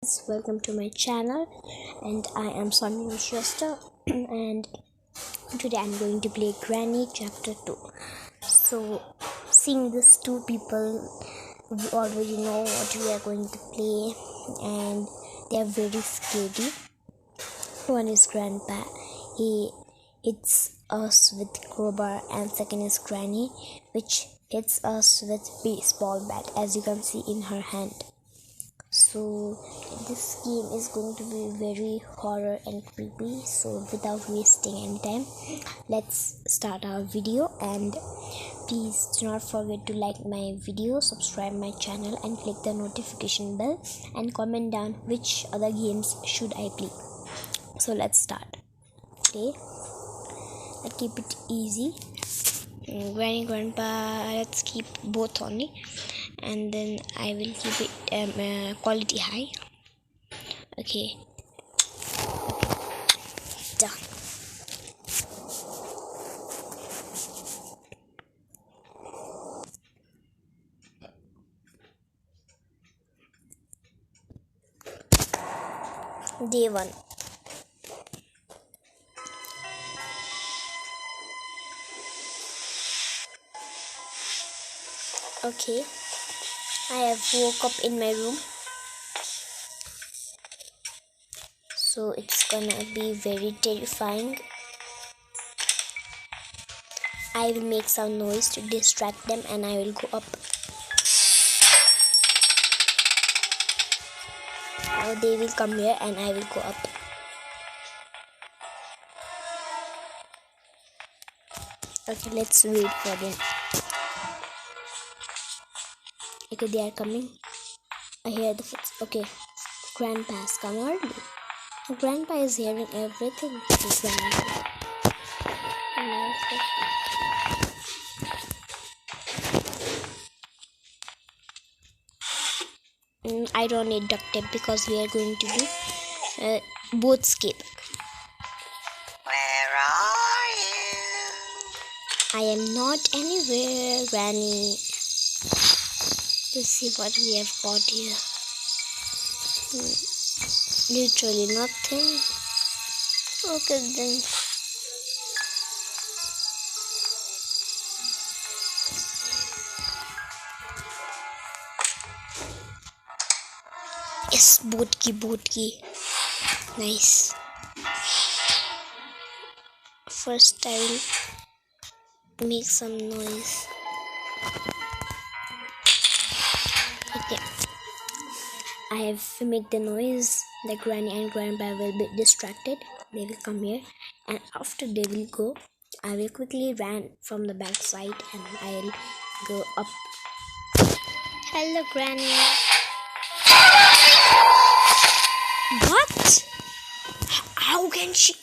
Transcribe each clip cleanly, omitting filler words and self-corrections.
Welcome to my channel, and I am Sonia Shrestha and today I'm going to play Granny Chapter 2. So, seeing these two people, we already know what we are going to play, and they are very scary. One is Grandpa, he hits us with crowbar, and second is Granny, which hits us with baseball bat, as you can see in her hand. So this game is going to be very horror and creepy, so without wasting any time, let's start our video. And please do not forget to like my video, subscribe my channel, and click the notification bell, and comment down which other games should I play. So let's start. Okay, I keep it easy. Granny, Grandpa, let's keep both only, and then I will keep it quality high. Okay, done. Day 1. Okay, I have woke up in my room, so it's gonna be very terrifying. I will make some noise to distract them, and I will go up. Now they will come here and I will go up. Okay, let's wait for them. Okay, they are coming. I hear the footsteps. Okay, Grandpa's come early. Grandpa is hearing everything. I don't need duct tape because we are going to do boatscape. Where are you? I am not anywhere, Granny. Let's see what we have got here. Literally nothing. Okay then. Yes, boat key. Nice. First I will make some noise. Okay. I have to make the noise. The Granny and Grandpa will be distracted. They will come here, and after they will go, I will quickly run from the back side and I will go up. Hello, Granny. What? How can she?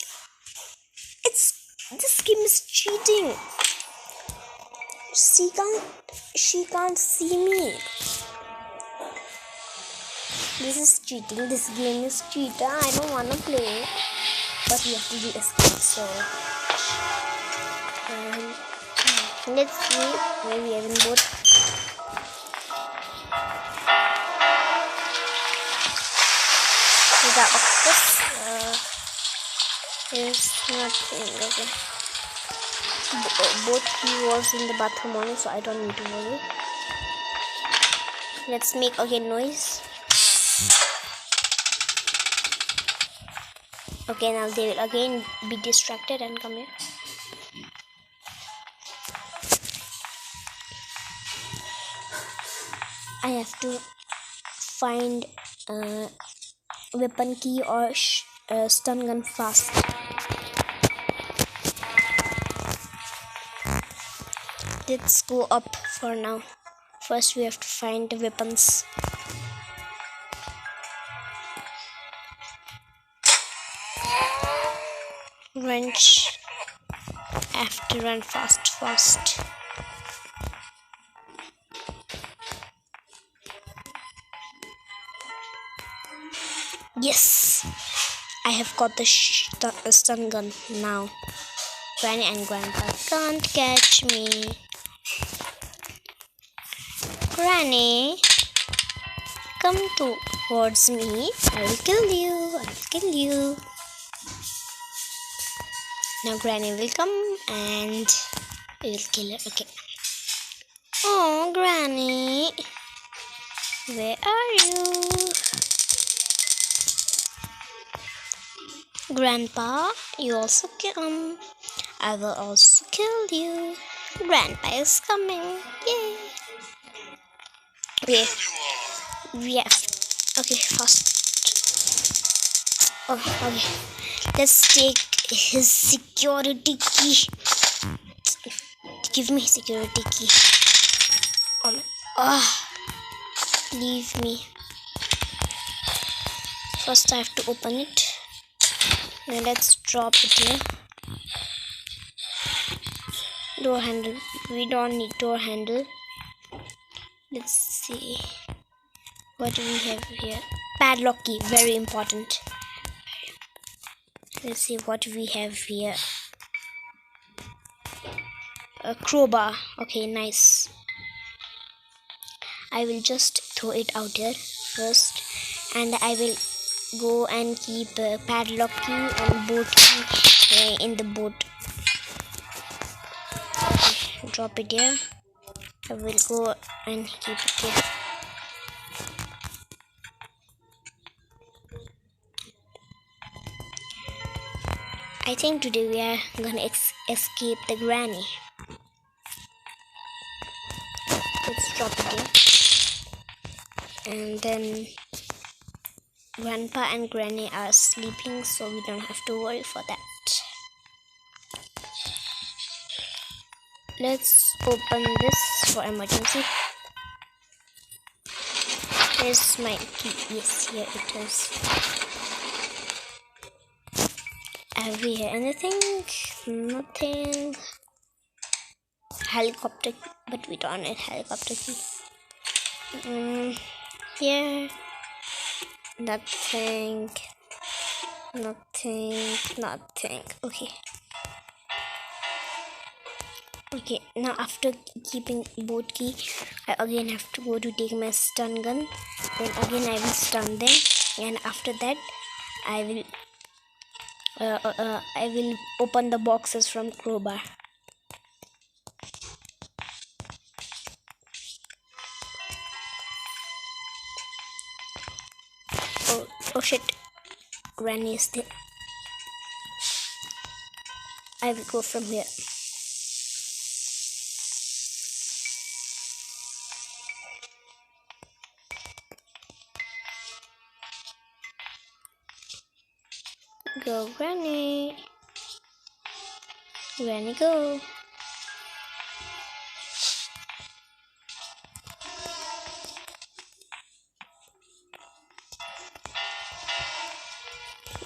This game is cheating. She can't see me. This is cheating. This game is cheating. I don't want to play. But we have to do escape. So let's see. Maybe we have in both. The octopus is nothing. Okay. Both he was in the bathroom only, so I don't need to worry. Let's make again noise. Okay, now they will again be distracted and come here. I have to find weapon key or stun gun fast. Let's go up for now. First we have to find the weapons. Wrench. I have to run fast. Yes, I have got the stun gun now. Granny and Grandpa can't catch me. Granny, come to towards me, I will kill you. I will kill you. Now Granny will come and we will kill her. Okay. Oh, Granny, where are you? Grandpa, you also come. I will also kill you. Grandpa is coming. Yay. Okay. Yes. Okay, fast. Oh, okay. Let's take his security key. Give me security key. Leave me. First I have to open it. Now let's drop it here. Door handle. We don't need door handle. Let's see. What do we have here? Padlock key. Very important. Let's see what we have here. A crowbar. Okay, nice. I will just throw it out here first, and I will go and keep padlock key and boat key in the boat. Okay, drop it here. I will go and keep it here. I think today we are gonna escape the Granny. Let's drop it here. And then Grandpa and Granny are sleeping, so we don't have to worry for that. Let's open this for emergency. Here's my key. Yes, here it is. Have we heard anything? Nothing. Helicopter, but we don't need helicopter key. Here. Nothing. Okay. Okay, now after keeping boat key, I again have to go to take my stun gun. Then again I will stun them, and after that I will open the boxes from crowbar. Oh shit, Granny is there. I will go from here. Go, Granny. Granny, go.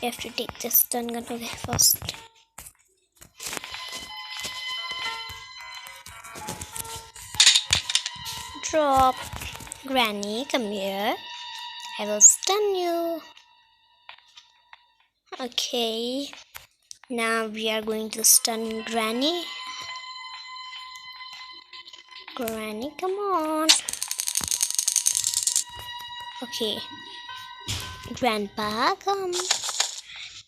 You have to take this stun gun away first. Drop. Granny, come here. I will stun you. Okay. Now we are going to stun Granny. Granny, come on. Okay. Grandpa, come.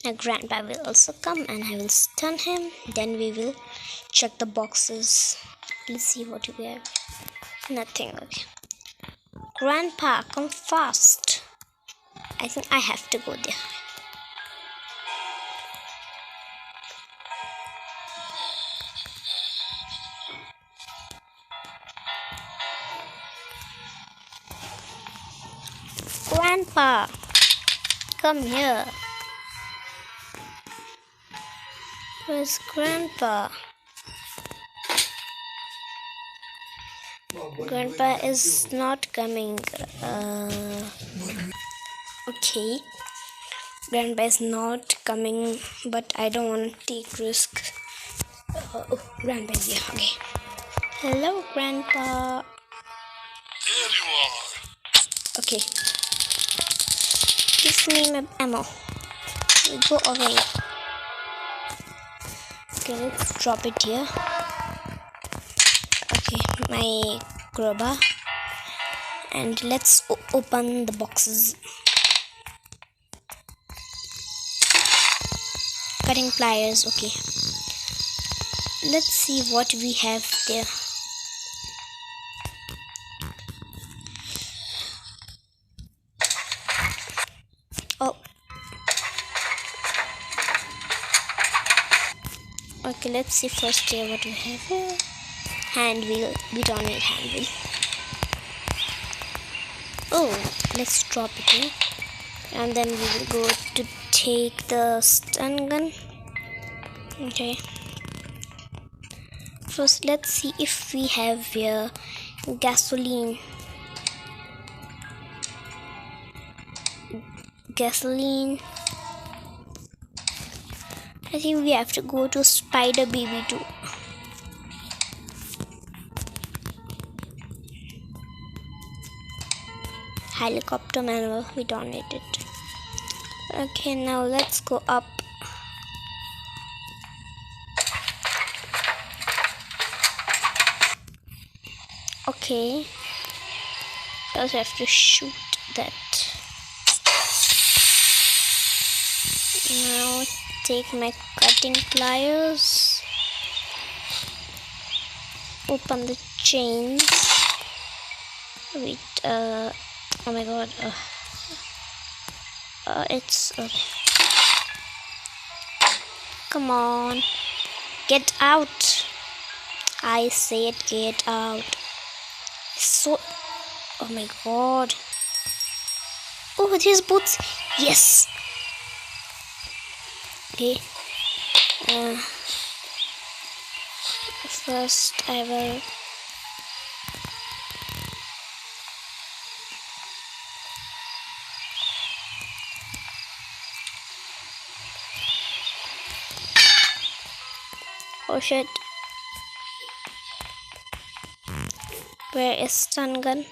Now Grandpa will also come and I will stun him. Then we will check the boxes. Let's see what we have. Nothing. Okay. Grandpa, come fast. I think I have to go there. Grandpa, come here. Where's Grandpa? Grandpa is not coming. Okay. Grandpa is not coming, but I don't want to take risk. Oh, Grandpa is here. Okay. Hello, Grandpa. There you are. Okay. Give me my ammo. Go away. Okay, let's drop it here. Okay, my crowbar. And let's open the boxes. cutting pliers. Okay, let's see what we have there. Oh, okay, let's see first here what we have here. Hand wheel. We don't need hand wheel. Oh, let's drop it here, and then we will go to take the stun gun. Okay, first let's see if we have here gasoline. I think we have to go to Spider Baby too. Helicopter manual, we don't need it. Okay, now let's go up. Okay, I also have to shoot that. Now take my cutting pliers, open the chains. Wait, oh my god, it's come on, get out. I said get out. So, oh my god. Oh, there's boots. Yes. Okay. First I will oh shit. Where is stun gun?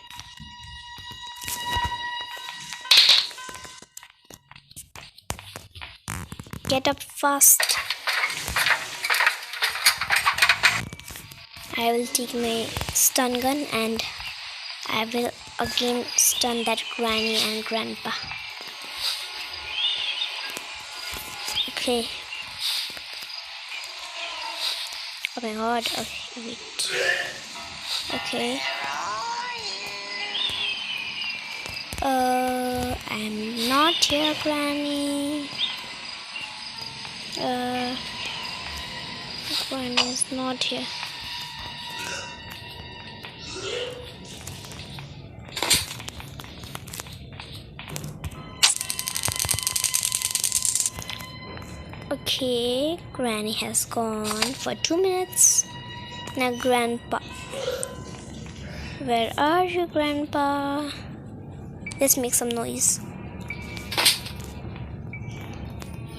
Get up fast. I will take my stun gun and I will again stun that granny and grandpa. Okay. Oh my god. Okay, wait. Okay. I'm not here, Granny. Granny is not here. Okay, Granny has gone for 2 minutes. Now, Grandpa. Where are you, Grandpa? Let's make some noise.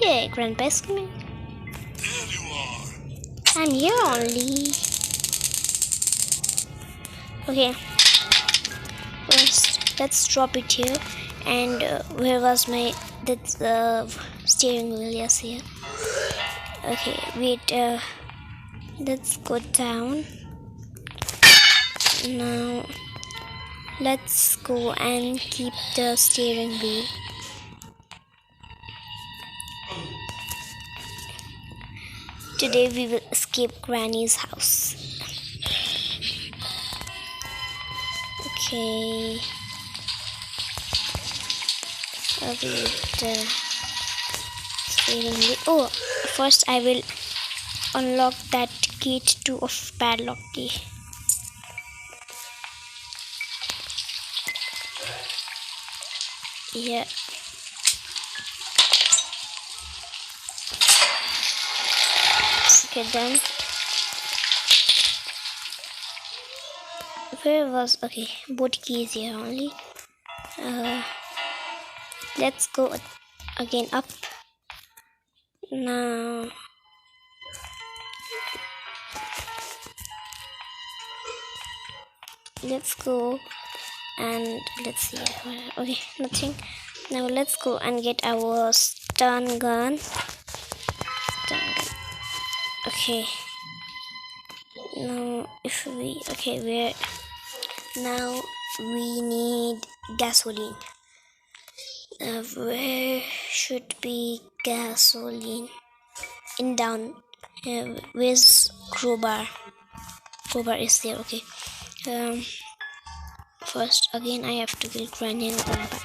Yeah, Grandpa is coming. There you are. I'm here only. Okay. First, let's drop it here. And where was my... That's the steering wheel. Yes, here. Okay, wait. Let's go down. Now, let's go and keep the steering wheel. Today we will escape Granny's house. Okay. Steering wheel. Oh, first I will unlock that gate 2 of padlock key. Yeah. Okay, then. Where was... Okay, both keys here only. Let's go again up. Now... Let's go and let's see. Okay, nothing. Now let's go and get our stun gun. Okay. Now if we... Okay, we're... Now we need gasoline. Where should be gasoline? in down. Where's crowbar? Crowbar is there. Okay. First again I have to kill Granny and Grandpa.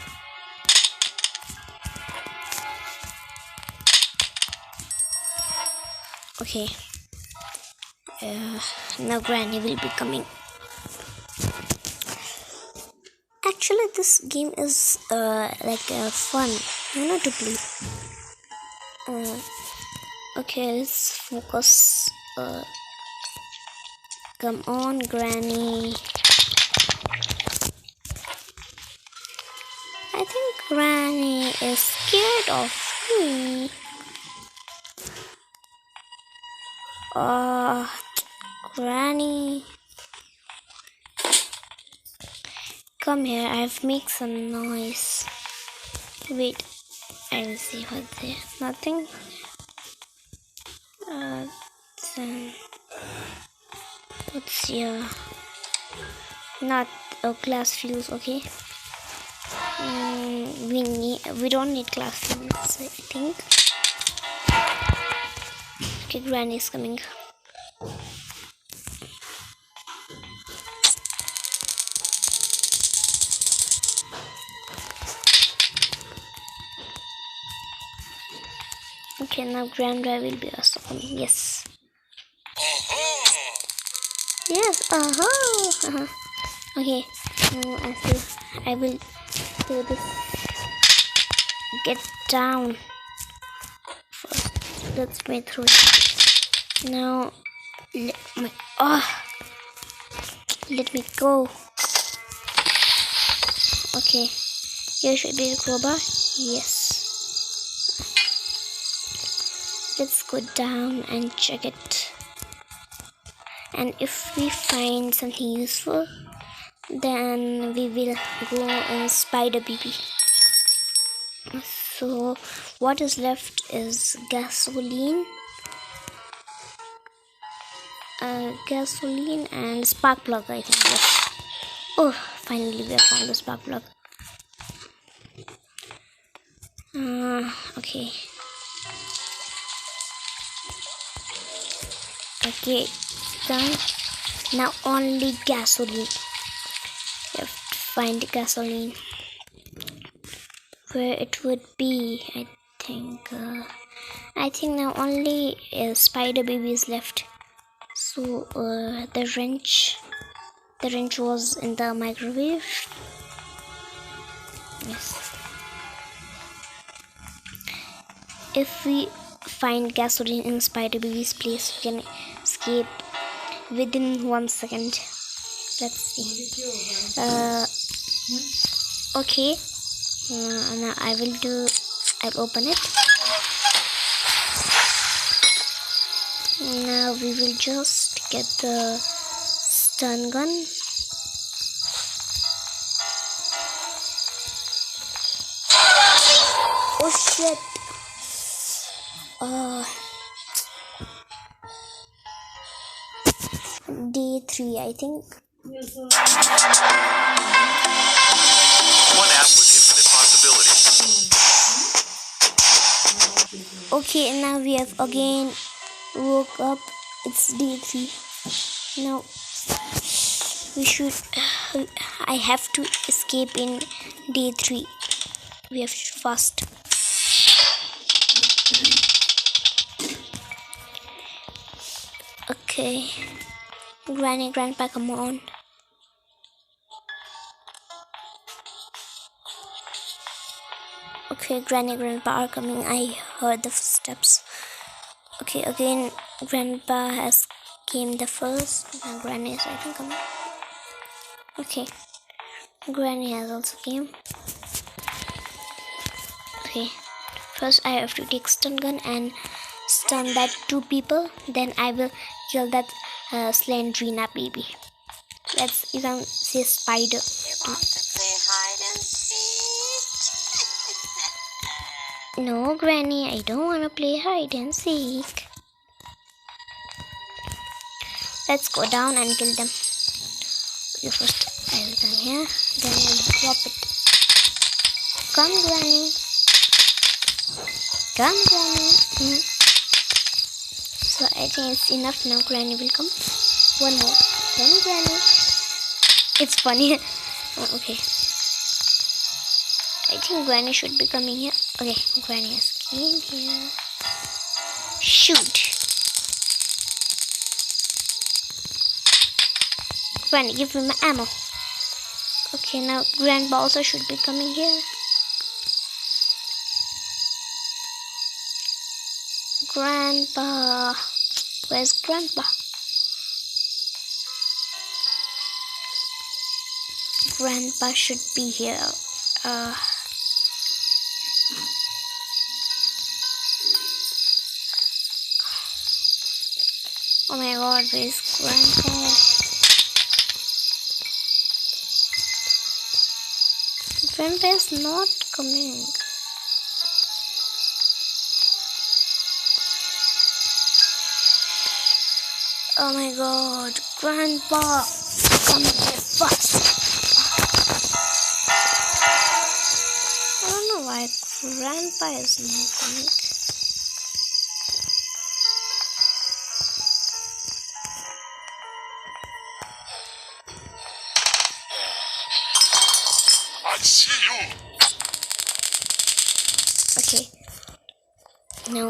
Okay. Now Granny will be coming. Actually, this game is like fun, to play. Okay, let's focus. Come on, Granny. I think Granny is scared of me. Granny. Come here, I've made some noise. Wait, I will see what's there. Nothing. Then what's here? Not a glass fuse, okay. We don't need glass fuse, I think. Okay, Granny is coming. Okay, now Grandpa will be awesome. Yes. Yes. Okay. Now I will do this. Get down. First, let's me through. Now, let me go. Okay. Here should be the crowbar. Yes. Let's go down and check it. And if we find something useful, then we will go and Spider Baby. So what is left is gasoline, and spark plug, I think. Yes. Oh, finally we have found the spark plug. Okay. Okay, done. Now only gasoline. You have to find gasoline. Where it would be, I think now only Spider Baby is left. So the wrench was in the microwave. Yes. If we find gasoline in Spider Baby's place, we can escape within 1 second. Let's see. Okay. Now I'll open it. Now we will just get the stun gun. Oh shit. Day 3, I think. One app with infinite possibilities. Okay, now we have again woke up. It's day 3. Now I have to escape in day 3. We have to fast. Okay, Granny, Grandpa, come on. Okay, Granny, Grandpa are coming. I heard the footsteps. Okay, again, Grandpa has came the first, and Granny is, I think, coming. Okay, Granny has also came. Okay, first I have to take stun gun and stun that 2 people. Then I will kill that Slendrina baby. Let's even say spider. You want to play hide and seek? No, Granny, I don't want to play hide and seek. Let's go down and kill them. Okay, first I will come here, then I will drop it. Come, Granny. Come, Granny. So I think it's enough now. Granny will come. One more. Granny. It's funny. Oh, okay. I think Granny should be coming here. Okay, Granny has came here. Shoot. Granny, give me my ammo. Okay, now Grandpa also should be coming here. Grandpa. Where's Grandpa? Grandpa should be here. Oh my god, where's Grandpa? Grandpa is not coming. Oh my god, Grandpa, come here fast. I don't know why Grandpa is not coming. I see you. Okay, now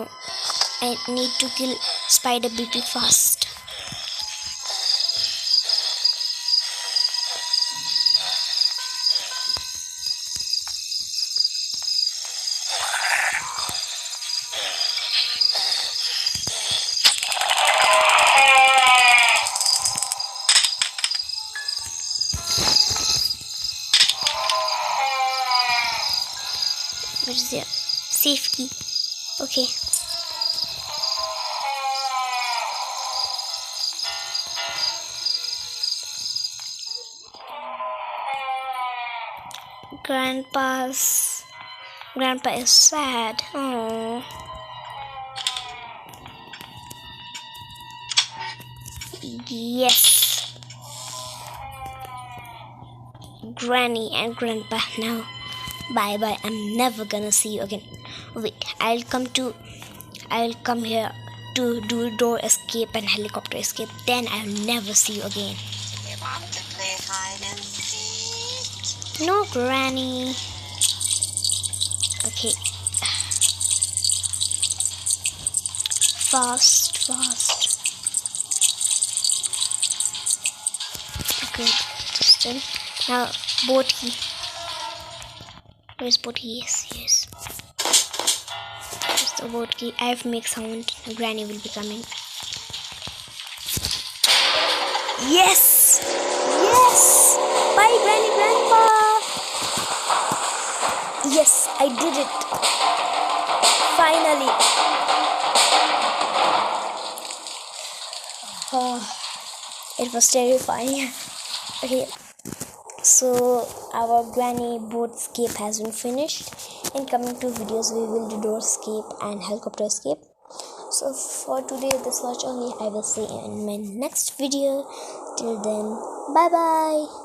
I need to kill Spider BP fast. Where is the safe key? Okay. Grandpa is sad. Oh. Yes. Granny and Grandpa now. Bye bye. I'm never gonna see you again. Wait, I'll come here to do door escape and helicopter escape. Then I'll never see you again. You want to play hide and seek? No, Granny. Okay. Fast. Okay, just then. Now, boat key. Where's boat key? Yes. Where's the boat key? I have to make sound. Granny will be coming. Yes! Bye, Granny, Grandpa! Yes, I did it. Finally. It was terrifying. Okay. So our Granny boat escape has been finished. In coming 2 videos we will do door escape and helicopter escape. So for today this much only. I will see you in my next video. Till then, bye bye.